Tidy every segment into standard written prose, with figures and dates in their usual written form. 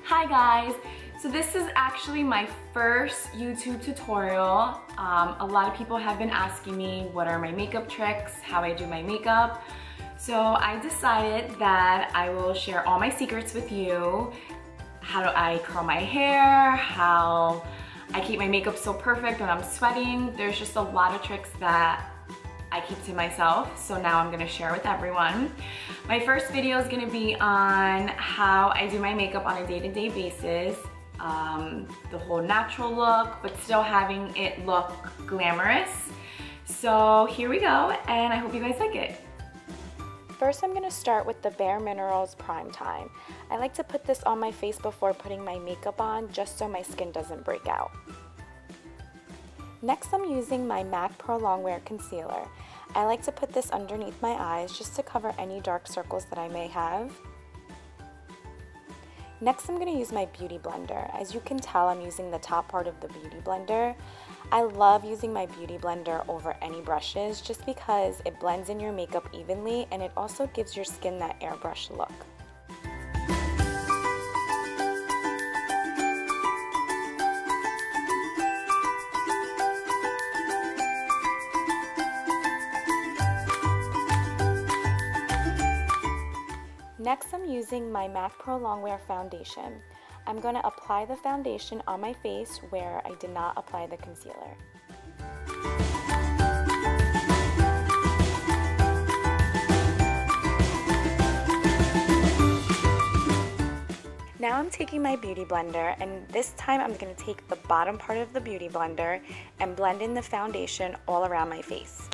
Hi guys! So this is actually my first YouTube tutorial. A lot of people have been asking me what are my makeup tricks, how I do my makeup. So I decided that I will share all my secrets with you. How do I curl my hair, how I keep my makeup so perfect when I'm sweating. There's just a lot of tricks that I keep to myself, so now I'm gonna share with everyone. My first video is gonna be on how I do my makeup on a day-to-day basis. The whole natural look, but still having it look glamorous. So here we go, and I hope you guys like it. First, I'm gonna start with the Bare Minerals Prime Time. I like to put this on my face before putting my makeup on, just so my skin doesn't break out. Next, I'm using my MAC Pro Longwear Concealer. I like to put this underneath my eyes just to cover any dark circles that I may have. Next, I'm going to use my Beauty Blender. As you can tell, I'm using the top part of the Beauty Blender. I love using my Beauty Blender over any brushes just because it blends in your makeup evenly and it also gives your skin that airbrush look. Next, I'm using my MAC Pro Longwear Foundation. I'm going to apply the foundation on my face where I did not apply the concealer. Now I'm taking my Beauty Blender, and this time I'm going to take the bottom part of the Beauty Blender and blend in the foundation all around my face.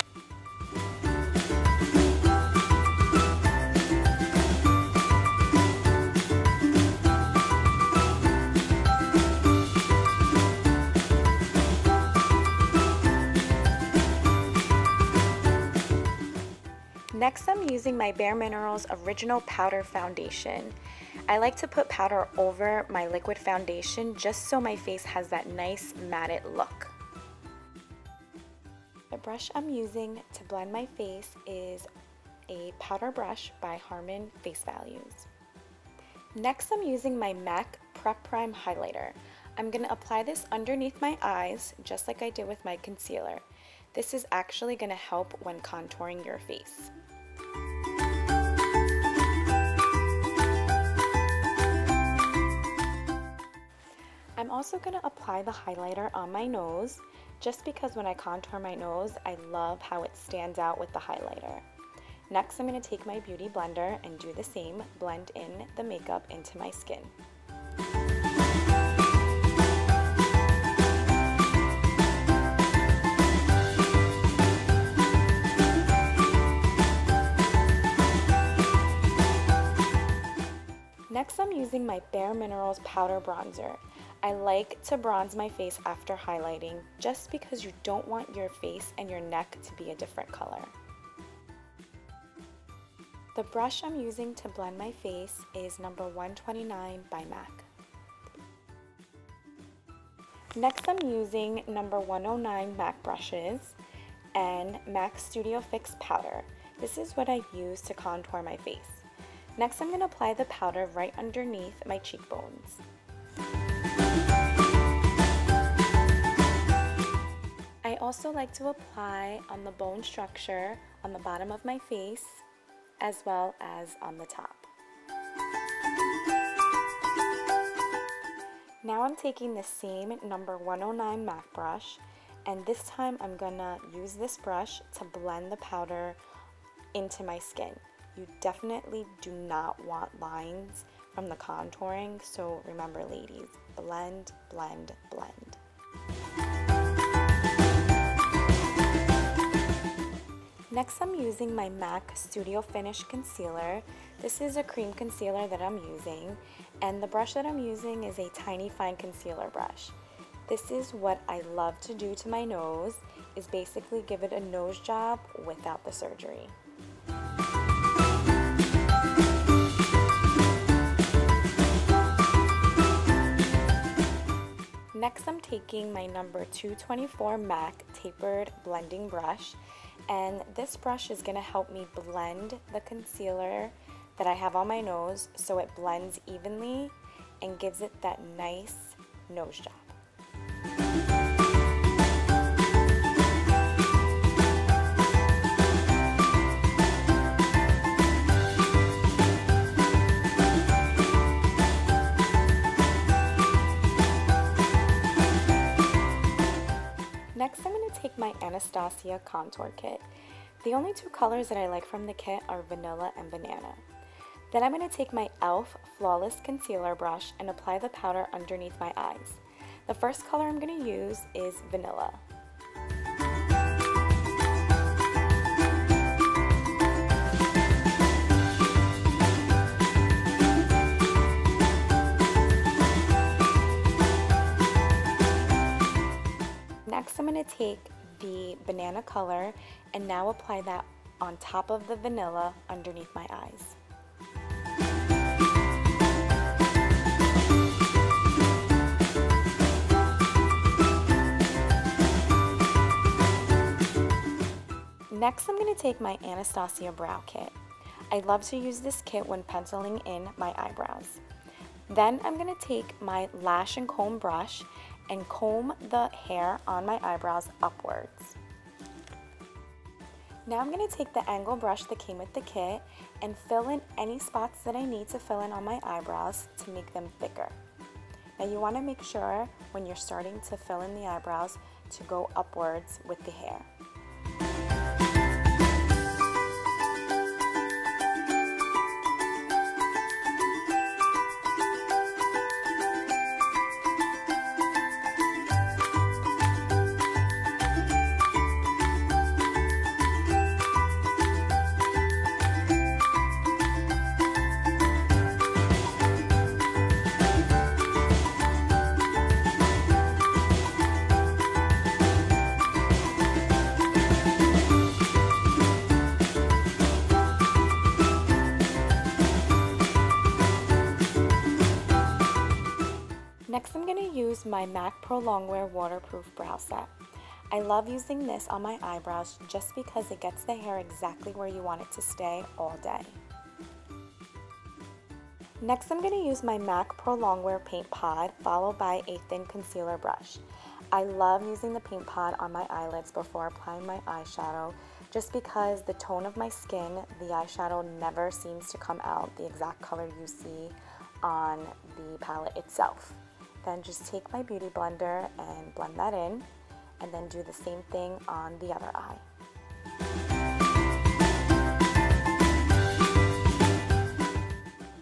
Next, I'm using my Bare Minerals Original Powder Foundation. I like to put powder over my liquid foundation just so my face has that nice matted look. The brush I'm using to blend my face is a powder brush by Harmon Face Values. Next, I'm using my MAC Prep Prime Highlighter. I'm going to apply this underneath my eyes just like I did with my concealer. This is actually going to help when contouring your face. I'm also going to apply the highlighter on my nose just because when I contour my nose, I love how it stands out with the highlighter. Next, I'm going to take my Beauty Blender and do the same, blend in the makeup into my skin. Next, I'm using my Bare Minerals Powder Bronzer. I like to bronze my face after highlighting just because you don't want your face and your neck to be a different color. The brush I'm using to blend my face is number 129 by MAC. Next, I'm using number 109 MAC brushes and MAC Studio Fix powder. This is what I use to contour my face. Next, I'm going to apply the powder right underneath my cheekbones. I also like to apply on the bone structure on the bottom of my face as well as on the top. Now I'm taking the same number 109 MAC brush, and this time I'm gonna use this brush to blend the powder into my skin. You definitely do not want lines from the contouring, so remember ladies, blend, blend, blend. Next, I'm using my MAC Studio Finish Concealer. This is a cream concealer that I'm using, and the brush that I'm using is a tiny fine concealer brush. This is what I love to do to my nose, is basically give it a nose job without the surgery. Next, I'm taking my number 224 MAC Tapered Blending Brush, and this brush is going to help me blend the concealer that I have on my nose so it blends evenly and gives it that nice nose job. Next, I'm going to take my Anastasia contour kit. The only two colors that I like from the kit are vanilla and banana. Then I'm going to take my e.l.f. Flawless Concealer brush and apply the powder underneath my eyes. The first color I'm going to use is vanilla. Next, I'm going to take the banana color and now apply that on top of the vanilla underneath my eyes. Next, I'm going to take my Anastasia brow kit. I love to use this kit when penciling in my eyebrows. Then I'm going to take my lash and comb brush and comb the hair on my eyebrows upwards. Now I'm going to take the angle brush that came with the kit and fill in any spots that I need to fill in on my eyebrows to make them thicker. Now you want to make sure when you're starting to fill in the eyebrows to go upwards with the hair. Next, I'm going to use my MAC Pro Longwear Waterproof Brow Set. I love using this on my eyebrows just because it gets the hair exactly where you want it to stay all day. Next, I'm going to use my MAC Pro Longwear Paint Pod followed by a thin concealer brush. I love using the paint pod on my eyelids before applying my eyeshadow just because the tone of my skin, the eyeshadow never seems to come out the exact color you see on the palette itself. Then just take my beauty blender and blend that in, and then do the same thing on the other eye.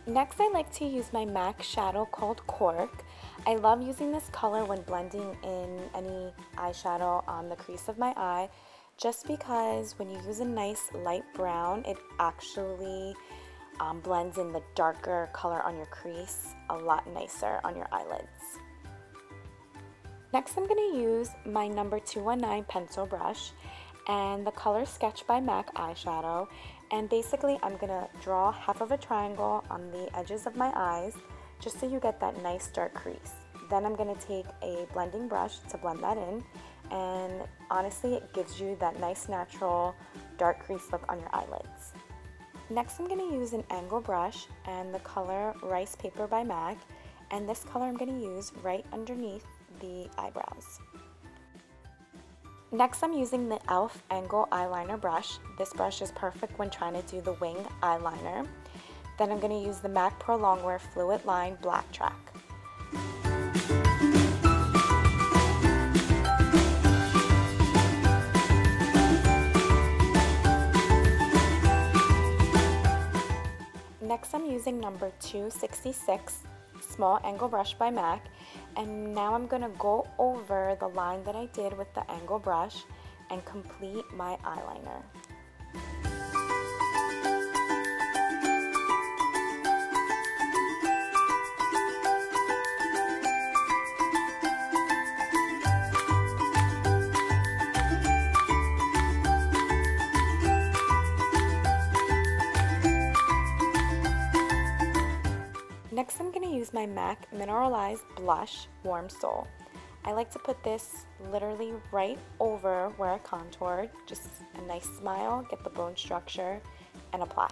Next, I like to use my MAC shadow called Cork. I love using this color when blending in any eyeshadow on the crease of my eye, just because when you use a nice light brown, it actually blends in the darker color on your crease a lot nicer on your eyelids. Next, I'm going to use my number 219 pencil brush and the color Sketch by MAC eyeshadow, and basically I'm going to draw half of a triangle on the edges of my eyes just so you get that nice dark crease. Then I'm going to take a blending brush to blend that in, and honestly it gives you that nice natural dark crease look on your eyelids. Next, I'm going to use an angle brush and the color Rice Paper by MAC, and this color I'm going to use right underneath the eyebrows. Next, I'm using the e.l.f. Angle Eyeliner brush. This brush is perfect when trying to do the wing eyeliner. Then I'm going to use the MAC Pro Longwear Fluid Line Black Track. Next, I'm using number 266 Small Angle Brush by MAC, and now I'm going to go over the line that I did with the angle brush and complete my eyeliner. Next, I'm going to use my MAC Mineralized Blush Warm Soul. I like to put this literally right over where I contoured, just a nice smile, get the bone structure, and apply.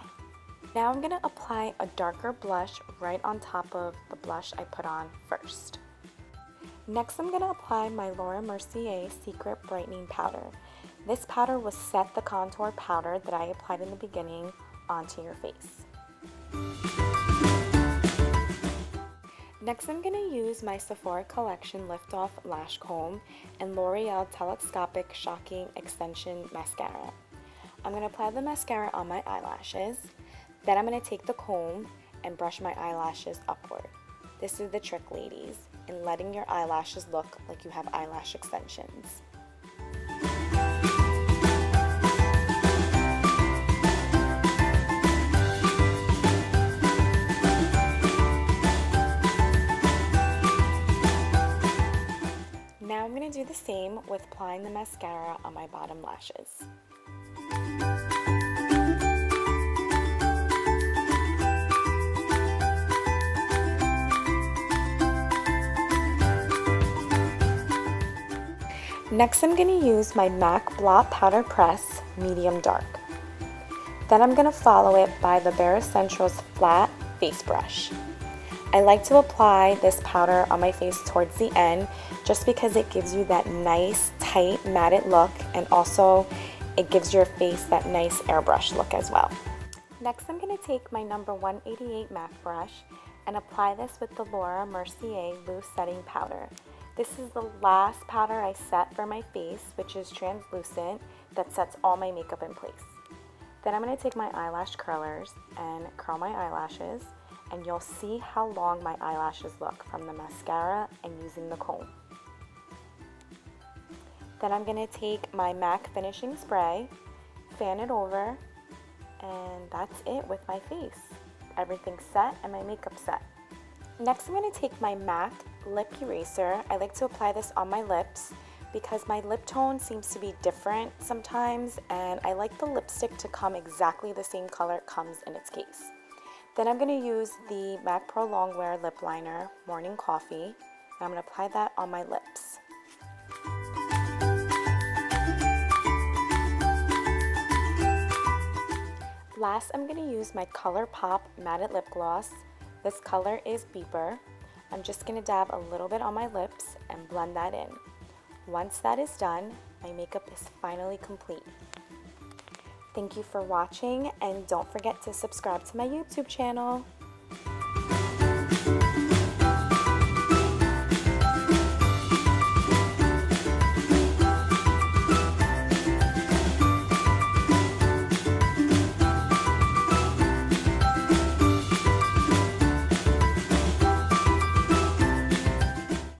Now I'm going to apply a darker blush right on top of the blush I put on first. Next, I'm going to apply my Laura Mercier Secret Brightening Powder. This powder will set the contour powder that I applied in the beginning onto your face. Next, I'm going to use my Sephora Collection Lift Off Lash Comb and L'Oreal Telescopic Shocking Extension Mascara. I'm going to apply the mascara on my eyelashes. Then I'm going to take the comb and brush my eyelashes upward. This is the trick, ladies, in letting your eyelashes look like you have eyelash extensions. Now I'm going to do the same with applying the mascara on my bottom lashes. Next, I'm going to use my MAC Blot Powder Press Medium Dark. Then I'm going to follow it by the Bare Essentials Flat Face Brush. I like to apply this powder on my face towards the end just because it gives you that nice, tight, matted look, and also it gives your face that nice airbrush look as well. Next, I'm going to take my number 188 MAC brush and apply this with the Laura Mercier Loose Setting Powder. This is the last powder I set for my face, which is translucent, that sets all my makeup in place. Then I'm going to take my eyelash curlers and curl my eyelashes, and you'll see how long my eyelashes look from the mascara and using the comb. Then I'm going to take my MAC Finishing Spray, fan it over, and that's it with my face. Everything's set and my makeup set. Next, I'm going to take my MAC Lip Eraser. I like to apply this on my lips because my lip tone seems to be different sometimes, and I like the lipstick to come exactly the same color it comes in its case. Then I'm going to use the MAC Pro Longwear Lip Liner Morning Coffee, and I'm going to apply that on my lips. Last, I'm going to use my ColourPop Matted Lip Gloss. This color is Beeper. I'm just going to dab a little bit on my lips and blend that in. Once that is done, my makeup is finally complete. Thank you for watching, and don't forget to subscribe to my YouTube channel.